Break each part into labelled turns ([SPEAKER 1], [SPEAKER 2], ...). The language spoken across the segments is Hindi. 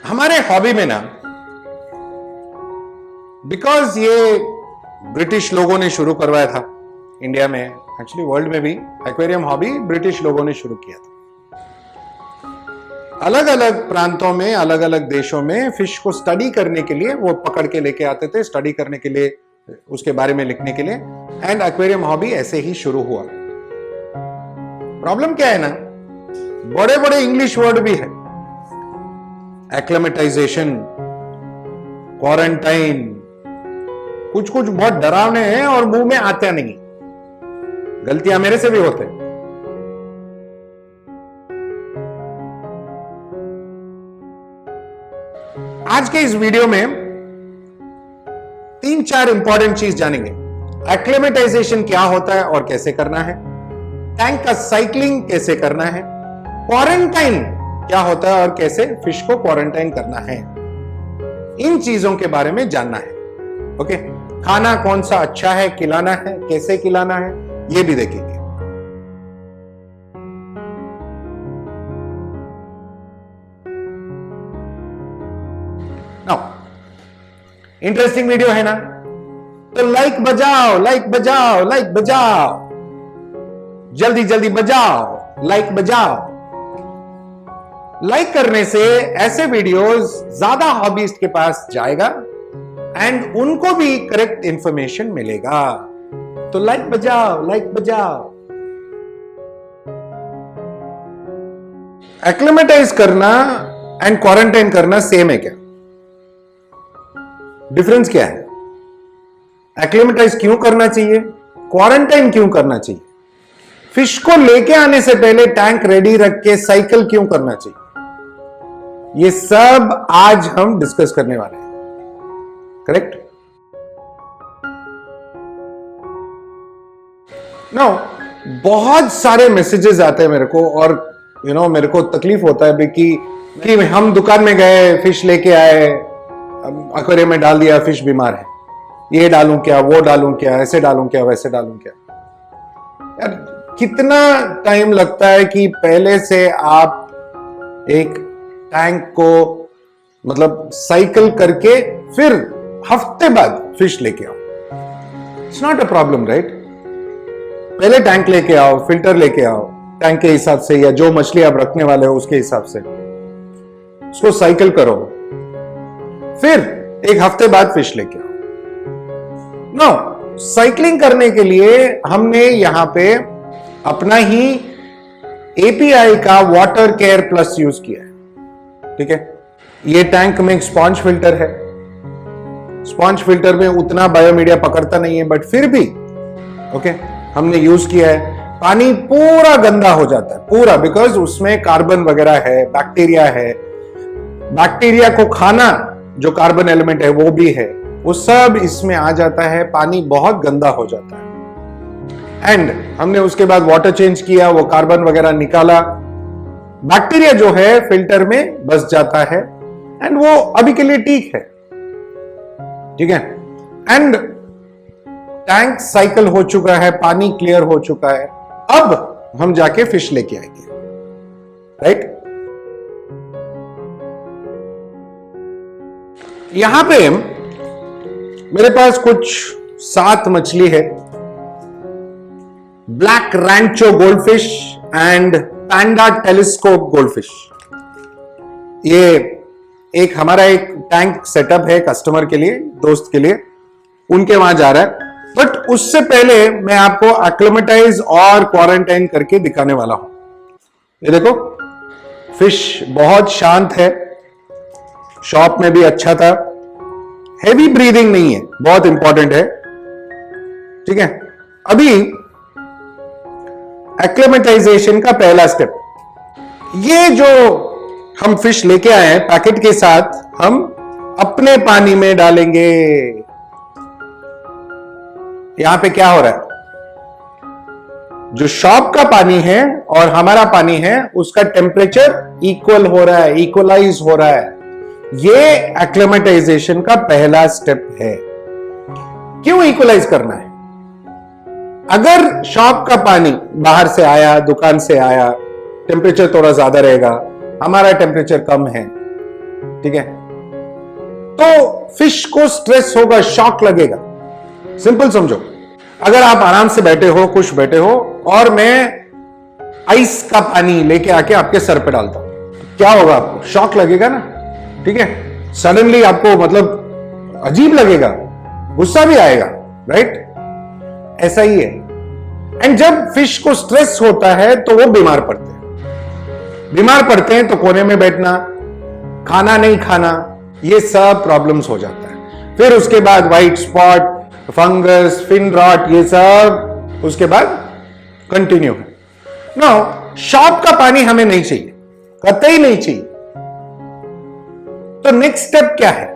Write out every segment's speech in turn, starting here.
[SPEAKER 1] हमारे हॉबी में ना, बिकॉज ये ब्रिटिश लोगों ने शुरू करवाया था इंडिया में, एक्चुअली वर्ल्ड में भी एक्वेरियम हॉबी ब्रिटिश लोगों ने शुरू किया था। अलग अलग प्रांतों में, अलग अलग देशों में फिश को स्टडी करने के लिए वो पकड़ के लेके आते थे, स्टडी करने के लिए, उसके बारे में लिखने के लिए। एंड एक्वेरियम हॉबी ऐसे ही शुरू हुआ। प्रॉब्लम क्या है ना, बड़े बड़े इंग्लिश वर्ड भी है, एक्लेमेटाइजेशन, क्वारंटाइन, कुछ कुछ बहुत डरावने हैं और मुंह में आते नहीं। गलतियां मेरे से भी होते हैं। आज के इस वीडियो में 3-4 इंपॉर्टेंट चीज जानेंगे। एक्लेमेटाइजेशन क्या होता है और कैसे करना है, टैंक का साइक्लिंग कैसे करना है, क्वारंटाइन क्या होता है और कैसे फिश को क्वारंटाइन करना है, इन चीजों के बारे में जानना है। ओके, खाना कौन सा अच्छा है खिलाना है, कैसे खिलाना है, ये भी देखेंगे। नाउ इंटरेस्टिंग वीडियो है ना, तो लाइक बजाओ, लाइक बजाओ, लाइक बजाओ, जल्दी जल्दी बजाओ, लाइक बजाओ। लाइक करने से ऐसे वीडियोस ज्यादा हॉबीस्ट के पास जाएगा एंड उनको भी करेक्ट इंफॉर्मेशन मिलेगा। तो लाइक बजाओ, लाइक बजाओ। एक्लेमेटाइज करना एंड क्वारंटाइन करना सेम है क्या? डिफरेंस क्या है? एक्लेमेटाइज क्यों करना चाहिए, क्वारंटाइन क्यों करना चाहिए, फिश को लेके आने से पहले टैंक रेडी रख के साइकिल क्यों करना चाहिए, ये सब आज हम डिस्कस करने वाले हैं। करेक्ट? नाउ बहुत सारे मैसेजेस आते हैं मेरे को, और मेरे को तकलीफ होता है कि हम दुकान में गए, फिश लेके आए, एक्वेरियम में डाल दिया, फिश बीमार है, ये डालूं क्या, वो डालूं क्या, ऐसे डालूं क्या, वैसे डालूं क्या। यार कितना टाइम लगता है कि पहले से आप एक टैंक को मतलब साइकिल करके फिर हफ्ते बाद फिश लेके आओ। It's not a problem, right? पहले टैंक लेके आओ, फिल्टर लेके आओ, टैंक के हिसाब से या जो मछली आप रखने वाले हो उसके हिसाब से उसको साइकिल करो, फिर एक हफ्ते बाद फिश लेके आओ। नो, साइक्लिंग करने के लिए हमने यहां पे अपना ही एपीआई का वाटर केयर प्लस यूज किया है। ठीक है, ये टैंक में एक स्पॉन्ज फिल्टर है। स्पॉन्ज फिल्टर में उतना बायोमीडिया पकड़ता नहीं है, बट फिर भी ओके हमने यूज किया है। पानी पूरा गंदा हो जाता है, पूरा, बिकॉज उसमें कार्बन वगैरह है, बैक्टीरिया है। बैक्टीरिया को खाना जो कार्बन एलिमेंट है वो भी है, वो सब इसमें आ जाता है, पानी बहुत गंदा हो जाता है। एंड हमने उसके बाद वाटर चेंज किया, वो कार्बन वगैरह निकाला, बैक्टीरिया जो है फिल्टर में बस जाता है एंड वो अभी के लिए ठीक है। ठीक है, एंड टैंक साइकिल हो चुका है, पानी क्लियर हो चुका है। अब हम जाके फिश लेके आएंगे, राइट? यहां पे मेरे पास कुछ 7 मछली है, black Rancho goldfish and panda telescope goldfish. ये एक हमारा एक टैंक सेटअप है कस्टमर के लिए, दोस्त के लिए, उनके वहां जा रहा है। बट उससे पहले मैं आपको एक्लेमेटाइज और क्वारंटाइन करके दिखाने वाला हूं। ये देखो, फिश बहुत शांत है, शॉप में भी अच्छा था, हेवी ब्रीदिंग नहीं है, बहुत इंपॉर्टेंट है। ठीक है, अभी एक्लेमेटाइजेशन का पहला स्टेप, ये जो हम फिश लेके आए हैं पैकेट के साथ, हम अपने पानी में डालेंगे। यहां पे क्या हो रहा है, जो शॉप का पानी है और हमारा पानी है उसका टेम्परेचर इक्वल हो रहा है, इक्वलाइज हो रहा है। ये एक्लेमेटाइजेशन का पहला स्टेप है। क्यों इक्वलाइज करना है? अगर शॉप का पानी बाहर से आया, दुकान से आया, टेम्परेचर थोड़ा ज्यादा रहेगा, हमारा टेम्परेचर कम है, ठीक है, तो फिश को स्ट्रेस होगा, शॉक लगेगा। सिंपल समझो, अगर आप आराम से बैठे हो, खुश बैठे हो, और मैं आइस का पानी लेके आके आपके सर पे डालता हूं, क्या होगा? आपको शॉक लगेगा ना, ठीक है, सडनली आपको मतलब अजीब लगेगा, गुस्सा भी आएगा, राइट? ऐसा ही है। एंड जब फिश को स्ट्रेस होता है तो वो बीमार पड़ते हैं। बीमार पड़ते हैं तो कोने में बैठना, खाना नहीं खाना, ये सब प्रॉब्लम्स हो जाता है। फिर उसके बाद white spot, fungus, fin rot, ये सब उसके बाद कंटिन्यू है। नाउ शॉप का पानी हमें नहीं चाहिए, कतई नहीं चाहिए। तो नेक्स्ट स्टेप क्या है?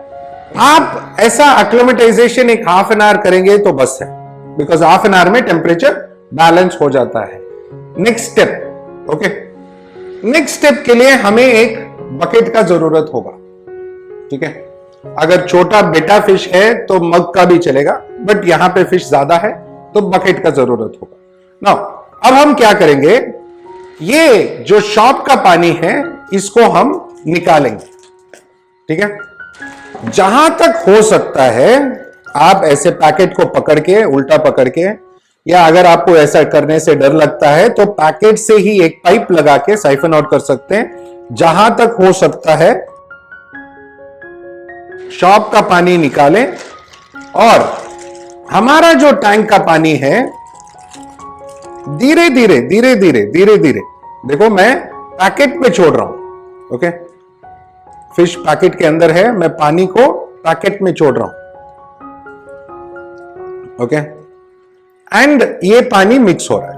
[SPEAKER 1] आप ऐसा एक्लिमेटाइजेशन एक हाफ एन आवर करेंगे तो बस है, बिकॉज हाफ एन आवर में टेम्परेचर बैलेंस हो जाता है। Next step, okay, next step के लिए हमें एक बकेट का जरूरत होगा, ठीक है। अगर छोटा बेटा फिश है तो मग का भी चलेगा, बट यहां पे फिश ज्यादा है तो बकेट का जरूरत होगा। नाउ अब हम क्या करेंगे, ये जो शॉप का पानी है इसको हम निकालेंगे, ठीक है। जहां तक हो सकता है आप ऐसे पैकेट को पकड़ के, उल्टा पकड़ के, या अगर आपको ऐसा करने से डर लगता है तो पैकेट से ही एक पाइप लगा के साइफन आउट कर सकते हैं। जहां तक हो सकता है शॉप का पानी निकालें, और हमारा जो टैंक का पानी है धीरे धीरे धीरे धीरे धीरे धीरे, देखो मैं पैकेट में छोड़ रहा हूं, ओके, फिश पैकेट के अंदर है, मैं पानी को पैकेट में छोड़ रहा हूं, ओके, एंड ये पानी मिक्स हो रहा है,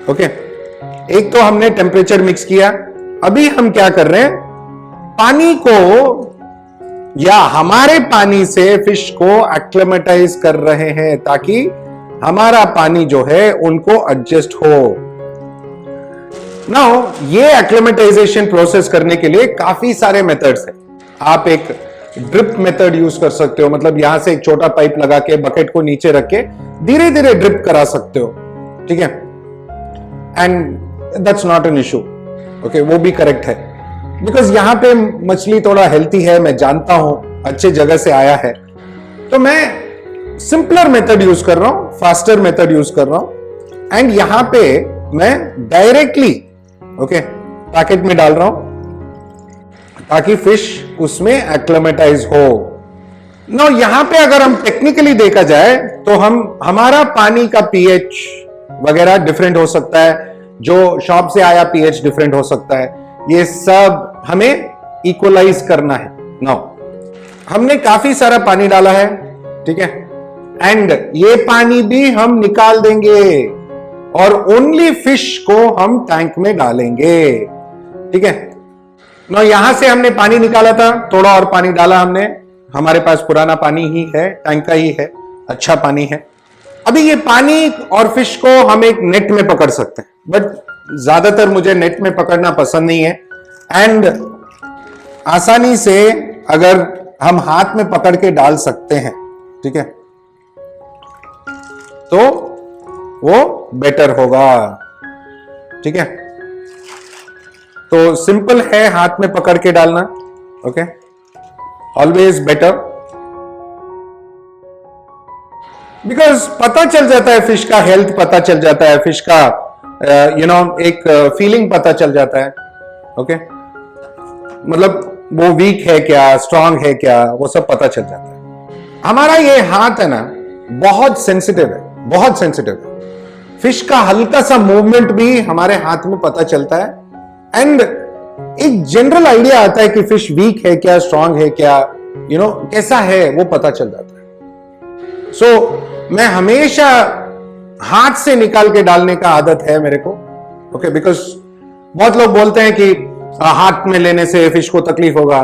[SPEAKER 1] ओके। एक तो हमने टेम्परेचर मिक्स किया, अभी हम क्या कर रहे हैं, पानी को या हमारे पानी से फिश को एक्लिमेटाइज कर रहे हैं ताकि हमारा पानी जो है उनको एडजस्ट हो। नाउ ये एक्लिमेटाइजेशन प्रोसेस करने के लिए काफी सारे मेथड्स हैं। आप एक ड्रिप मेथड यूज कर सकते हो, मतलब यहां से एक छोटा पाइप लगा के बकेट को नीचे रख के धीरे धीरे ड्रिप करा सकते हो, ठीक है, and that's not an issue, okay, वो भी करेक्ट है, बिकॉज यहां पे मछली थोड़ा हेल्थी है, मैं जानता हूं, अच्छे जगह से आया है, तो मैं सिंपलर मेथड यूज कर रहा हूं, फास्टर मेथड यूज कर रहा हूं, एंड यहां पे मैं डायरेक्टली, ओके, पैकेट में डाल रहा हूं ताकि फिश उसमें एक्लिमेटाइज हो। नो यहां पे अगर हम टेक्निकली देखा जाए तो हमारा पानी का पीएच वगैरह डिफरेंट हो सकता है, जो शॉप से आया पीएच डिफरेंट हो सकता है, ये सब हमें इक्वलाइज करना है। नो हमने काफी सारा पानी डाला है, ठीक है, एंड ये पानी भी हम निकाल देंगे और ओनली फिश को हम टैंक में डालेंगे, ठीक है। ना यहां से हमने पानी निकाला था, थोड़ा और पानी डाला हमने, हमारे पास पुराना पानी ही है, टैंक का ही है, अच्छा पानी है। अभी ये पानी और फिश को हम एक नेट में पकड़ सकते हैं, बट ज्यादातर मुझे नेट में पकड़ना पसंद नहीं है, एंड आसानी से अगर हम हाथ में पकड़ के डाल सकते हैं, ठीक है, तो वो बेटर होगा, ठीक है। तो सिंपल है हाथ में पकड़ के डालना, ओके, ऑलवेज बेटर, बिकॉज पता चल जाता है फिश का हेल्थ, पता चल जाता है फिश का एक फीलिंग पता चल जाता है, ओके, मतलब वो वीक है क्या, स्ट्रांग है क्या, वो सब पता चल जाता है। हमारा ये हाथ है ना बहुत सेंसिटिव है, बहुत सेंसिटिव है, फिश का हल्का सा मूवमेंट भी हमारे हाथ में पता चलता है, एंड एक जनरल आइडिया आता है कि फिश वीक है क्या, स्ट्रांग है क्या, कैसा है, वो पता चल जाता है। सो मैं हमेशा हाथ से निकाल के डालने का आदत है मेरे को, ओके, बिकॉज बहुत लोग बोलते हैं कि हाथ में लेने से फिश को तकलीफ होगा,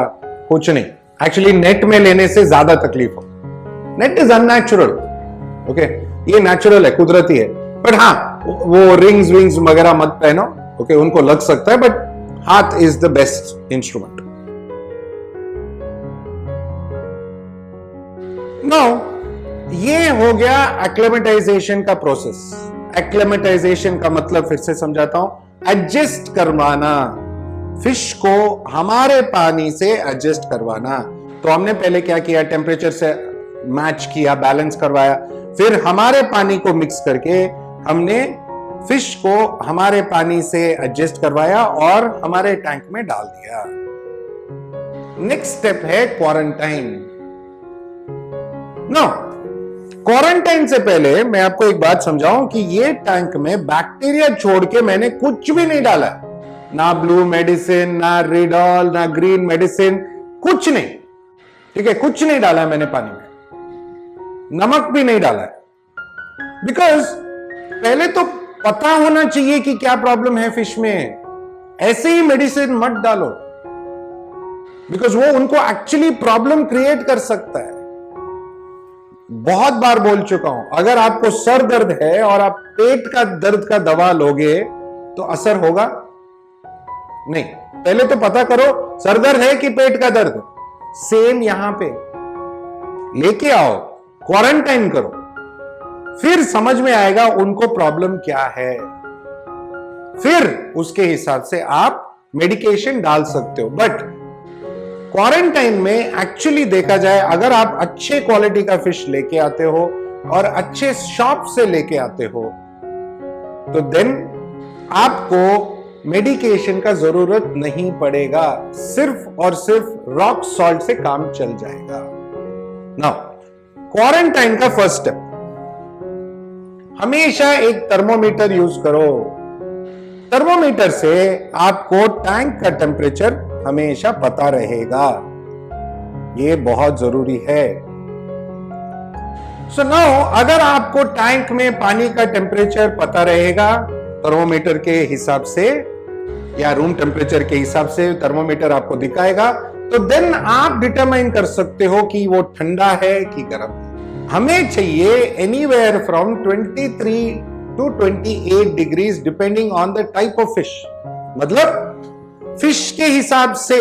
[SPEAKER 1] कुछ नहीं, एक्चुअली नेट में लेने से ज्यादा तकलीफ होगा। नेट इज अननेचुरल, ओके, ये नेचुरल है, कुदरती है, बट हाँ वो रिंग्स विंग्स वगैरह मत पहनो, ओके, उनको लग सकता है, बट हाथ is the best instrument. Now ये हो गया एक्लिमेटाइजेशन का प्रोसेस। एक्लिमेटाइजेशन का मतलब फिर से समझाता हूं, एडजस्ट करवाना, फिश को हमारे पानी से एडजस्ट करवाना। तो हमने पहले क्या किया, टेम्परेचर से मैच किया, बैलेंस करवाया, फिर हमारे पानी को मिक्स करके हमने फिश को हमारे पानी से एडजस्ट करवाया और हमारे टैंक में डाल दिया। नेक्स्ट स्टेप है क्वारंटाइन। नो, क्वारंटाइन से पहले मैं आपको एक बात समझाऊं कि ये टैंक में बैक्टीरिया छोड़ के मैंने कुछ भी नहीं डाला, ना ब्लू मेडिसिन, ना रिडॉल, ना ग्रीन मेडिसिन, कुछ नहीं। ठीक है, कुछ नहीं डाला है मैंने पानी में, नमक भी नहीं डाला है। बिकॉज पहले तो पता होना चाहिए कि क्या प्रॉब्लम है फिश में। ऐसे ही मेडिसिन मत डालो, बिकॉज वो उनको एक्चुअली प्रॉब्लम क्रिएट कर सकता है। बहुत बार बोल चुका हूं, अगर आपको सर दर्द है और आप पेट का दर्द का दवा लोगे तो असर होगा नहीं। पहले तो पता करो सर दर्द है कि पेट का दर्द। सेम यहां पे लेके आओ, क्वारंटाइन करो, फिर समझ में आएगा उनको प्रॉब्लम क्या है, फिर उसके हिसाब से आप मेडिकेशन डाल सकते हो। बट क्वारंटाइन में एक्चुअली देखा जाए, अगर आप अच्छे क्वालिटी का फिश लेके आते हो और अच्छे शॉप से लेके आते हो तो देन आपको मेडिकेशन का जरूरत नहीं पड़ेगा, सिर्फ और सिर्फ रॉक सॉल्ट से काम चल जाएगा। नाउ क्वारंटाइन का फर्स्ट स्टेप, हमेशा एक थर्मोमीटर यूज करो। थर्मोमीटर से आपको टैंक का टेम्परेचर हमेशा पता रहेगा, ये बहुत जरूरी है। सो नाउ अगर आपको टैंक में पानी का टेम्परेचर पता रहेगा थर्मोमीटर के हिसाब से या रूम टेम्परेचर के हिसाब से थर्मोमीटर आपको दिखाएगा, तो देन आप डिटरमाइन कर सकते हो कि वो ठंडा है कि गर्म है। हमें चाहिए anywhere from 23 to 28 degrees depending on the type of fish. मतलब फिश के हिसाब से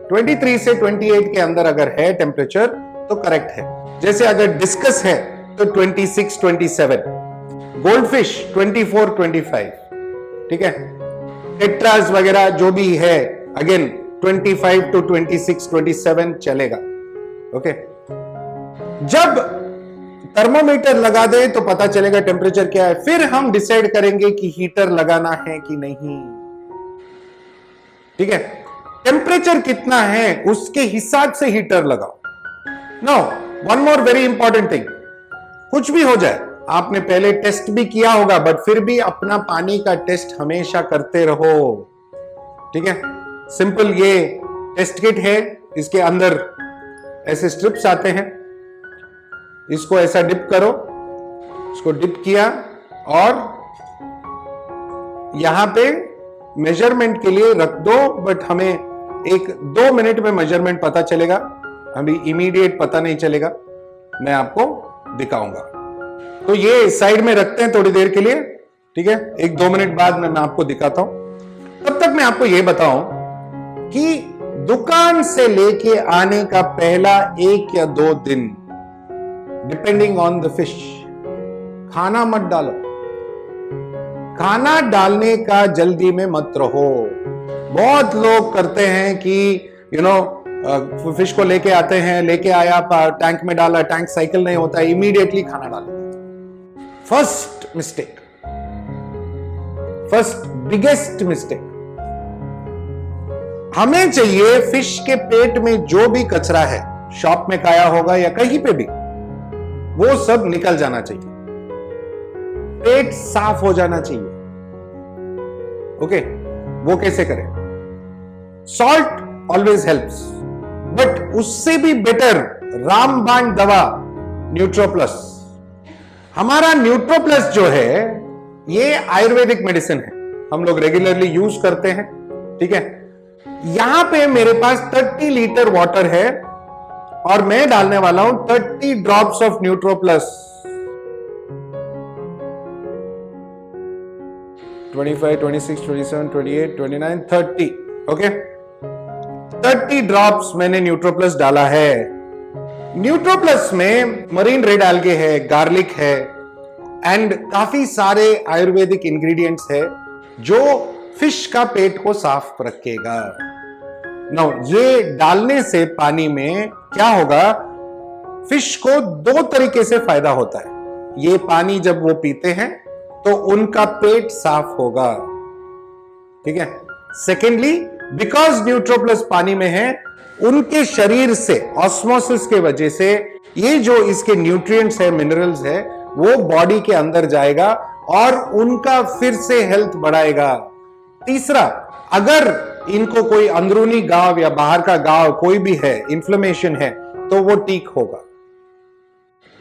[SPEAKER 1] 23 से 28 के अंदर अगर है टेम्परेचर तो करेक्ट है। जैसे अगर डिस्कस है तो 26, 27, गोल्ड फिश 24, 25, ठीक है। टेट्रास वगैरह जो भी है अगेन 25 to 26, 27 चलेगा। ओके, जब थर्मोमीटर लगा दे तो पता चलेगा टेम्परेचर क्या है, फिर हम डिसाइड करेंगे कि हीटर लगाना है कि नहीं। ठीक है, टेम्परेचर कितना है उसके हिसाब से हीटर लगाओ। Now one more very important thing, कुछ भी हो जाए, आपने पहले टेस्ट भी किया होगा बट फिर भी अपना पानी का टेस्ट हमेशा करते रहो। ठीक है, सिंपल ये टेस्ट किट है, इसके अंदर ऐसे स्ट्रिप्स आते हैं, इसको ऐसा डिप करो, इसको डिप किया और यहां पे मेजरमेंट के लिए रख दो। बट हमें 1-2 मिनट में मेजरमेंट पता चलेगा, अभी इमीडिएट पता नहीं चलेगा, मैं आपको दिखाऊंगा। तो ये साइड में रखते हैं थोड़ी देर के लिए, ठीक है। 1-2 मिनट बाद मैं आपको दिखाता हूं। तब तक मैं आपको ये बताऊं कि दुकान से लेके आने का पहला 1 या 2 दिन डिपेंडिंग ऑन द फिश खाना मत डालो। खाना डालने का जल्दी में मत रहो। बहुत लोग करते हैं कि फिश को लेके आते हैं, लेके आया, टैंक में डाला, टैंक साइकिल नहीं होता, इमीडिएटली खाना डाल। First mistake, first biggest mistake. हमें चाहिए फिश के पेट में जो भी कचरा है, शॉप में खाया होगा या कहीं पे भी, वो सब निकल जाना चाहिए, पेट साफ हो जाना चाहिए। ओके, वो कैसे करें? सॉल्ट ऑलवेज हेल्प्स, बट उससे भी बेटर रामबाण दवा न्यूट्रोप्लस। हमारा न्यूट्रोप्लस जो है ये आयुर्वेदिक मेडिसिन है, हम लोग रेगुलरली यूज करते हैं। ठीक है, यहां पे मेरे पास 30 लीटर वाटर है और मैं डालने वाला हूं 30 ड्रॉप्स ऑफ न्यूट्रोप्लस। 25, 26, 27, 28, 29, 30। ओके, 30 ड्रॉप्स मैंने न्यूट्रोप्लस डाला है। न्यूट्रोप्लस में मरीन रेड एल्गे है, गार्लिक है एंड काफी सारे आयुर्वेदिक इंग्रेडिएंट्स है जो फिश का पेट को साफ रखेगा। नाउ ये डालने से पानी में क्या होगा, फिश को दो तरीके से फायदा होता है। ये पानी जब वो पीते हैं तो उनका पेट साफ होगा, ठीक है। सेकेंडली, बिकॉज न्यूट्रोप्लस पानी में है, उनके शरीर से ऑस्मोसिस के वजह से ये जो इसके न्यूट्रिएंट्स है, मिनरल्स है, वो बॉडी के अंदर जाएगा और उनका फिर से हेल्थ बढ़ाएगा। तीसरा, अगर इनको कोई अंदरूनी घाव या बाहर का घाव कोई भी है, इन्फ्लेमेशन है, तो वो ठीक होगा।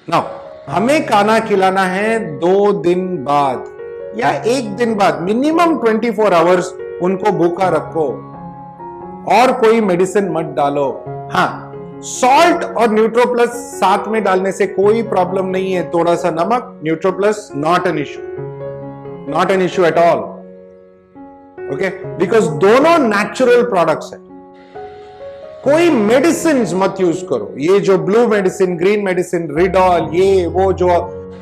[SPEAKER 1] नाउ हमें खाना खिलाना है 2 दिन बाद या 1 दिन बाद, मिनिमम 24 आवर्स उनको भूखा रखो और कोई मेडिसिन मत डालो। हाँ, सॉल्ट और न्यूट्रोप्लस साथ में डालने से कोई प्रॉब्लम नहीं है। थोड़ा सा नमक, न्यूट्रोप्लस, not an issue at all, okay, because दोनों नेचुरल प्रोडक्ट्स है। कोई मेडिसिन मत यूज करो। ये जो ब्लू मेडिसिन, ग्रीन मेडिसिन, रिडॉल, ये वो जो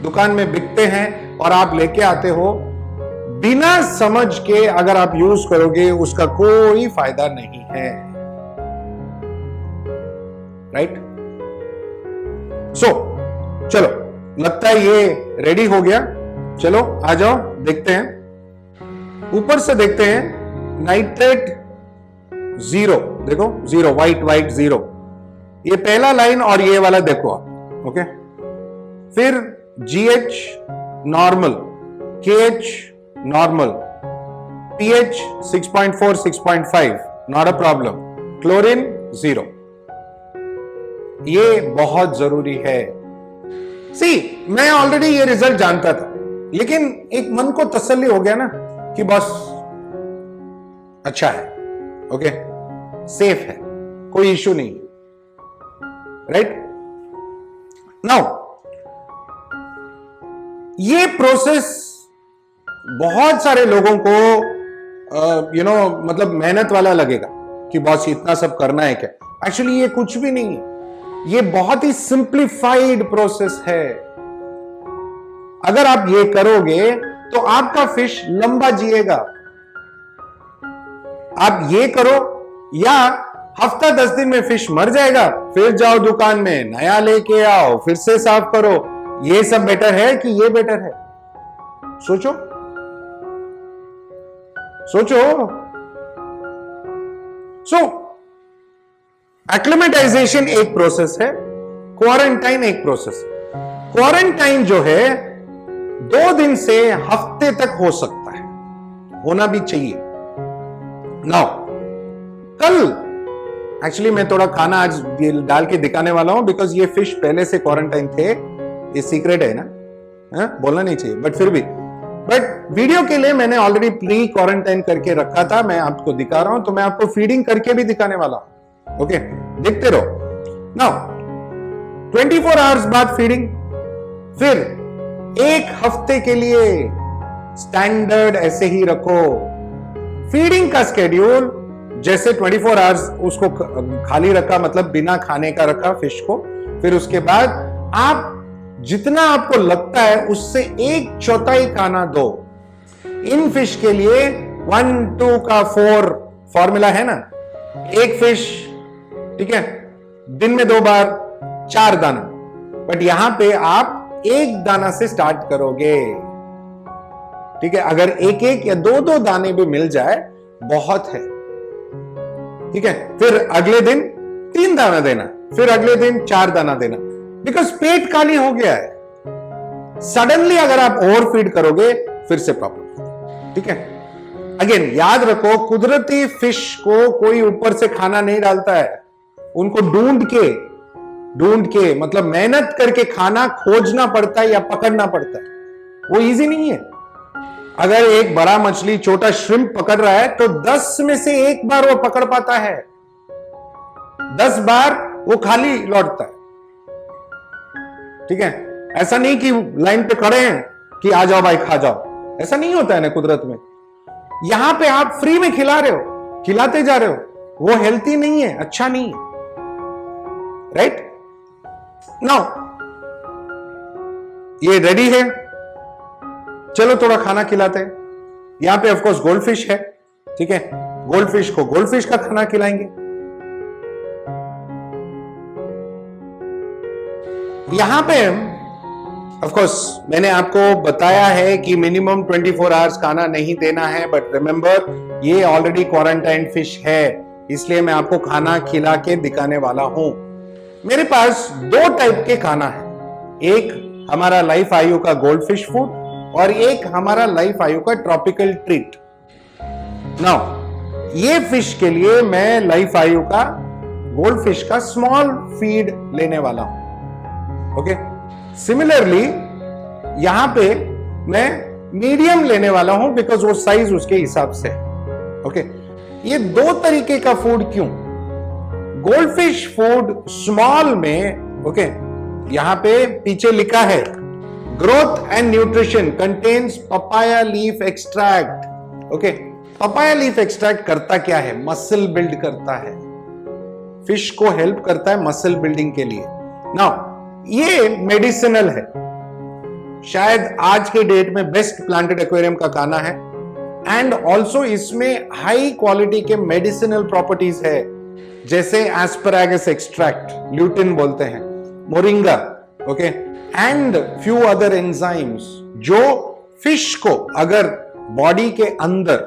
[SPEAKER 1] दुकान में बिकते हैं और आप लेके आते हो, बिना समझ के अगर आप यूज करोगे उसका कोई फायदा नहीं है, राइट। सो चलो, लगता है ये रेडी हो गया। चलो आ जाओ, देखते हैं। ऊपर से देखते हैं, नाइट्रेट 0, देखो 0, व्हाइट 0, ये पहला लाइन और ये वाला देखो आप, ओके। फिर GH normal, KH normal, pH 6.4 6.5 not a problem, chlorine 0। ये बहुत जरूरी है। मैं ऑलरेडी ये रिजल्ट जानता था, लेकिन एक मन को तसल्ली हो गया ना कि बस अच्छा है, ओके, सेफ है, कोई इश्यू नहीं, राइट। नाउ ये प्रोसेस बहुत सारे लोगों को मतलब मेहनत वाला लगेगा कि बॉस इतना सब करना है क्या। एक्चुअली ये कुछ भी नहीं है, ये बहुत ही सिंप्लीफाइड प्रोसेस है। अगर आप ये करोगे तो आपका फिश लंबा जिएगा। आप ये करो या हफ्ता 10 दिन में फिश मर जाएगा, फिर जाओ दुकान में नया लेके आओ, फिर से साफ करो। ये सब बेटर है कि ये बेटर है? सोचो सोचो। एक्लिमेटाइजेशन एक प्रोसेस है, क्वारंटाइन एक प्रोसेस है। क्वारंटाइन जो है 2 दिन से हफ्ते तक हो सकता है, होना भी चाहिए। नाउ कल एक्चुअली मैं थोड़ा खाना आज डाल के दिखाने वाला हूं, बिकॉज ये फिश पहले से क्वारंटाइन थे, ये सीक्रेट है ना, बोलना नहीं चाहिए, बट फिर भी, बट वीडियो के लिए मैंने ऑलरेडी प्री क्वारंटाइन करके रखा था। मैं आपको दिखा रहा हूं, तो मैं आपको फीडिंग करके भी दिखाने वाला हूं, ओके, देखते रहो। नाउ 24 आवर्स बाद फीडिंग, फिर 1 हफ्ते के लिए स्टैंडर्ड ऐसे ही रखो। फीडिंग का स्केड्यूल जैसे 24 आवर्स उसको खाली रखा, मतलब बिना खाने का रखा फिश को। फिर उसके बाद आप जितना आपको लगता है उससे 1/4 खाना दो। इन फिश के लिए 1:2 का 4 फॉर्मूला है ना, एक फिश, ठीक है, दिन में 2 बार 4 दाना, बट यहां पे आप 1 दाना से स्टार्ट करोगे, ठीक है। अगर 1 या 2 दाने भी मिल जाए बहुत है, ठीक है। फिर अगले दिन 3 दाना देना, फिर अगले दिन 4 दाना देना, बिकॉज पेट खाली हो गया है। सडनली अगर आप ओवर फीड करोगे फिर से प्रॉब्लम, ठीक है। अगेन याद रखो, कुदरती फिश को कोई ऊपर से खाना नहीं डालता है, उनको ढूंढ के मतलब मेहनत करके खाना खोजना पड़ता है या पकड़ना पड़ता है, वो इजी नहीं है। अगर एक बड़ा मछली, छोटा श्रिम्प पकड़ रहा है तो 10 में से 1 बार वो पकड़ पाता है, 10 बार वो खाली लौटता है, ठीक है। ऐसा नहीं कि लाइन पे खड़े हैं कि आ जाओ भाई खा जाओ, ऐसा नहीं होता है ना कुदरत में। यहां पे आप फ्री में खिला रहे हो, खिलाते जा रहे हो, वो हेल्थी नहीं है, अच्छा नहीं है, राइट। नाउ ये रेडी है, चलो थोड़ा खाना खिलाते हैं। यहां पे ऑफ कोर्स गोल्ड फिश है, ठीक है, गोल्ड फिश को गोल्ड फिश का खाना खिलाएंगे। यहां पे ऑफ कोर्स मैंने आपको बताया है कि मिनिमम 24 आवर्स खाना नहीं देना है, बट रिमेंबर ये ऑलरेडी क्वारंटाइन फिश है, इसलिए मैं आपको खाना खिला के दिखाने वाला हूं। मेरे पास दो टाइप के खाना है, एक हमारा लाइफ आयु का गोल्ड फिश फूड और एक हमारा लाइफ आयु का ट्रॉपिकल ट्रीट। नाउ ये फिश के लिए मैं लाइफ आयु का गोल्ड फिश का स्मॉल फीड लेने वाला हूं। ओके, सिमिलरली यहां पे मैं मीडियम लेने वाला हूं बिकॉज वो साइज उसके हिसाब से है। ओके, ये दो तरीके का फूड क्यों? गोल्ड फिश फूड स्मॉल में, ओके, यहां पे पीछे लिखा है growth and nutrition contains papaya leaf extract. Okay, papaya leaf extract करता क्या है? मसल बिल्ड करता है, फिश को हेल्प करता है मसल बिल्डिंग के लिए। नाउ ये मेडिसिनल है, शायद आज के डेट में बेस्ट प्लांटेड एक्वेरियम का खाना है, एंड ऑल्सो इसमें हाई क्वालिटी के मेडिसिनल प्रॉपर्टीज है, जैसे एस्परागस एक्सट्रैक्ट, ल्यूटिन बोलते हैं, moringa, okay, and few other enzymes जो फिश को अगर बॉडी के अंदर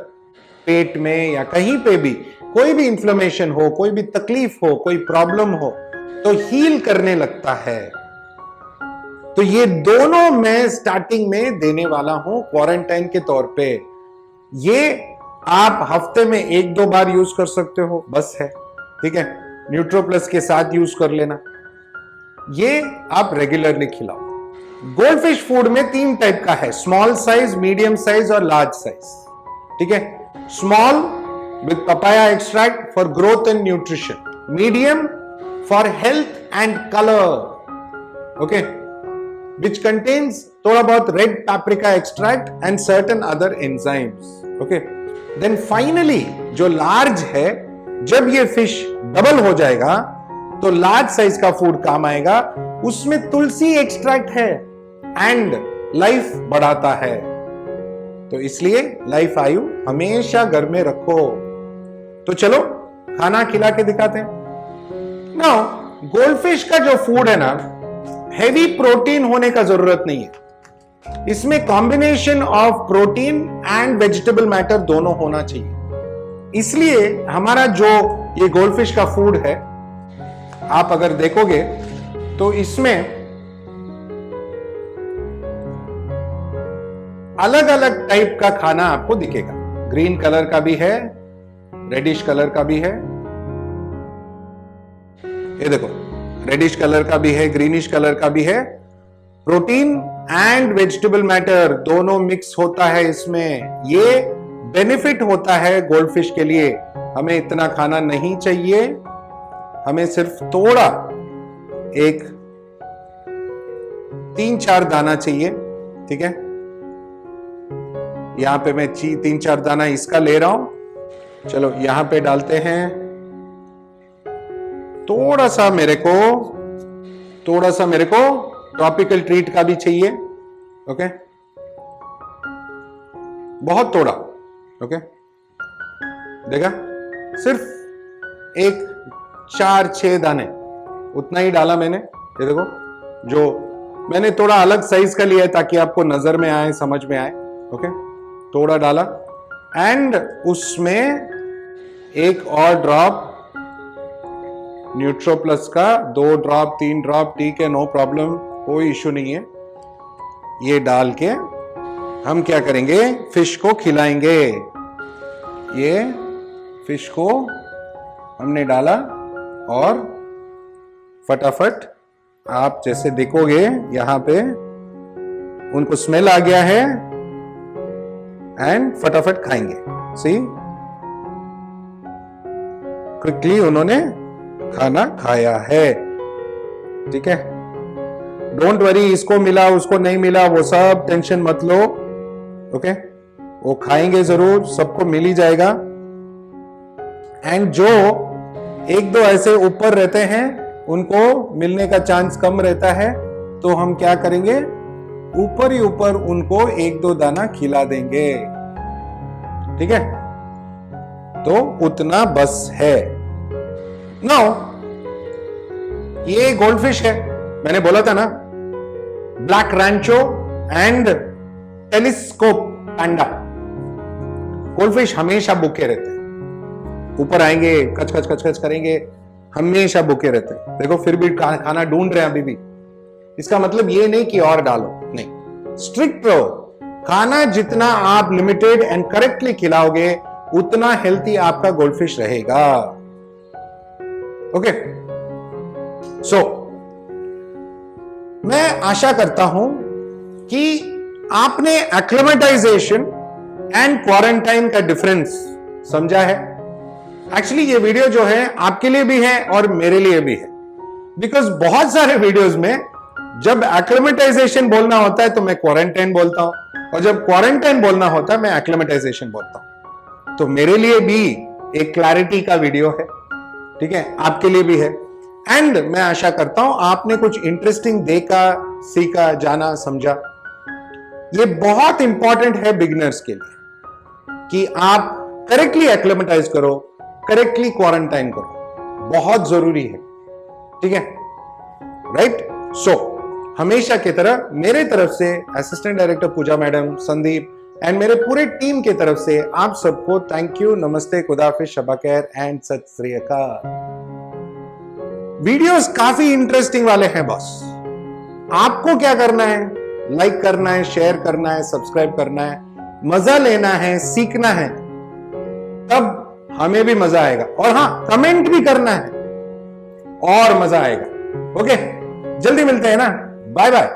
[SPEAKER 1] पेट में या कहीं पे भी कोई भी इंफ्लेमेशन हो, कोई भी तकलीफ हो, कोई प्रॉब्लम हो तो हील करने लगता है। तो ये दोनों मैं स्टार्टिंग में देने वाला हूं क्वारंटाइन के तौर पे। ये आप हफ्ते में 1-2 बार यूज कर सकते हो, बस है, ठीक है, न्यूट्रो प्लस के साथ यूज कर लेना। ये आप रेगुलरली खिलाओ। गोल्ड फिश फूड में 3 टाइप का है, स्मॉल साइज, मीडियम साइज और लार्ज साइज, ठीक है। Small with papaya extract for growth and nutrition, medium for health and colour, okay, which contains थोड़ा बहुत red paprika extract and certain other enzymes, okay. Then finally जो लार्ज है, जब ये फिश डबल हो जाएगा तो लार्ज साइज का फूड काम आएगा, उसमें तुलसी एक्सट्रैक्ट है एंड लाइफ बढ़ाता है। तो इसलिए लाइफ आयु हमेशा घर में रखो। तो चलो खाना खिला के दिखाते हैं। नाउ गोल्ड फिश का जो फूड है ना, हेवी प्रोटीन होने का जरूरत नहीं है, इसमें combination of protein and vegetable matter दोनों होना चाहिए। इसलिए हमारा जो ये गोल्ड फिश का फूड है, आप अगर देखोगे तो इसमें अलग अलग टाइप का खाना आपको दिखेगा। ग्रीन कलर का भी है, रेडिश कलर का भी है, ये देखो रेडिश कलर का भी है, ग्रीनिश कलर का भी है। प्रोटीन एंड वेजिटेबल मैटर दोनों मिक्स होता है इसमें। ये बेनिफिट होता है गोल्ड फिश के लिए। हमें इतना खाना नहीं चाहिए, हमें सिर्फ थोड़ा, एक 3-4 दाना चाहिए, ठीक है। यहां पे मैं 3-4 दाना इसका ले रहा हूं। चलो यहां पे डालते हैं थोड़ा सा मेरे को ट्रॉपिकल ट्रीट का भी चाहिए, ओके, बहुत थोड़ा, ओके, देखा, सिर्फ एक 4-6 दाने, उतना ही डाला मैंने। ये देखो, जो मैंने थोड़ा अलग साइज का लिया है ताकि आपको नजर में आए, समझ में आए, ओके, थोड़ा डाला, एंड उसमें एक और ड्रॉप न्यूट्रो प्लस का, 2 ड्रॉप 3 ड्रॉप, ठीक है, नो प्रॉब्लम, कोई इश्यू नहीं है। ये डाल के हम क्या करेंगे, फिश को खिलाएंगे। ये फिश को हमने डाला और फटाफट आप जैसे देखोगे यहां पे उनको स्मेल आ गया है एंड फटाफट खाएंगे। सी, क्विकली उन्होंने खाना खाया है, ठीक है। डोंट वरी, इसको मिला उसको नहीं मिला वो सब टेंशन मत लो, ओके, वो खाएंगे जरूर, सबको मिल ही जाएगा। एंड जो 1-2 ऐसे ऊपर रहते हैं उनको मिलने का चांस कम रहता है, तो हम क्या करेंगे, ऊपर ही ऊपर उनको 1-2 दाना खिला देंगे, ठीक है। तो उतना बस है। नाउ ये गोल्डफिश है, मैंने बोला था ना, black Rancho and telescope panda. Goldfish हमेशा भूखे रहते हैं, ऊपर आएंगे कच कच कच कच करेंगे, हमेशा भूखे रहते हैं। देखो फिर भी खाना ढूंढ रहे हैं अभी भी। इसका मतलब ये नहीं कि और डालो, नहीं, स्ट्रिक्ट रहो। खाना जितना आप लिमिटेड एंड करेक्टली खिलाओगे उतना हेल्थी आपका गोल्डफिश रहेगा। ओके, सो मैं आशा करता हूं कि आपने एक्लेमेटाइजेशन एंड क्वारंटाइन का डिफरेंस समझा है। एक्चुअली ये वीडियो जो है आपके लिए भी है और मेरे लिए भी है, बिकॉज बहुत सारे वीडियोस में जब एक्लेमेटाइजेशन बोलना होता है तो मैं क्वारंटाइन बोलता हूं, और जब क्वारंटाइन बोलना होता है मैं एक्लेमेटाइजेशन बोलता हूं। तो मेरे लिए भी एक क्लैरिटी का वीडियो है, ठीक है, आपके लिए भी है। एंड मैं आशा करता हूं आपने कुछ इंटरेस्टिंग देखा, सीखा, जाना, समझा। ये बहुत इंपॉर्टेंट है बिगिनर्स के लिए कि आप करेक्टली एक्लेमेटाइज करो, करेक्टली क्वारंटाइन करो, बहुत जरूरी है, ठीक है, राइट। सो हमेशा की तरह मेरे तरफ से assistant director Pooja madam, Sandeep and मेरे पूरे टीम की तरफ से आप सबको थैंक यू, नमस्ते, खुदाफिज, शबा खैर एंड सत श्री अकाल। वीडियोस काफी इंटरेस्टिंग वाले हैं बॉस। आपको क्या करना है? लाइक करना है, शेयर करना है, सब्सक्राइब करना है, मजा लेना है, सीखना है, तब हमें भी मजा आएगा। और हां, कमेंट भी करना है और मजा आएगा। ओके, जल्दी मिलते हैं ना, बाय बाय।